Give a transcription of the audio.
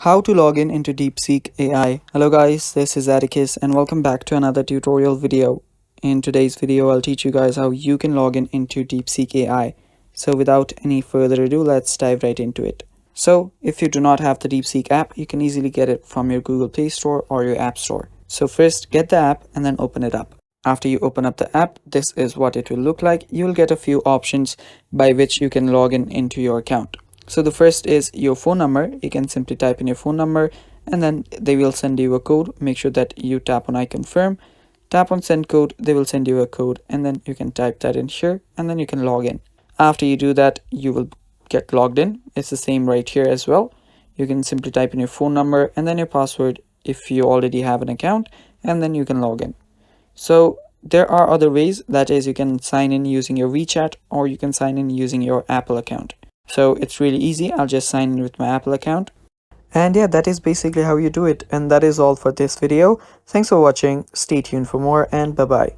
How to log in into DeepSeek AI. Hello guys, this is Atticus and welcome back to another tutorial video. In today's video, I'll teach you guys how you can log in into DeepSeek AI. So without any further ado, let's dive right into it. So if you do not have the DeepSeek app, you can easily get it from your Google Play Store or your App Store. So first get the app and then open it up. After you open up the app, this is what it will look like. You'll get a few options by which you can log in into your account. So the first is your phone number. You can simply type in your phone number and then they will send you a code. Make sure that you tap on I confirm, tap on send code, they will send you a code and then you can type that in here and then you can log in. After you do that, you will get logged in. It's the same right here as well. You can simply type in your phone number and then your password if you already have an account, and then you can log in. So there are other ways, that is you can sign in using your WeChat or you can sign in using your Apple account. So it's really easy. I'll just sign in with my Apple account. And yeah, that is basically how you do it. And that is all for this video. Thanks for watching. Stay tuned for more and bye bye.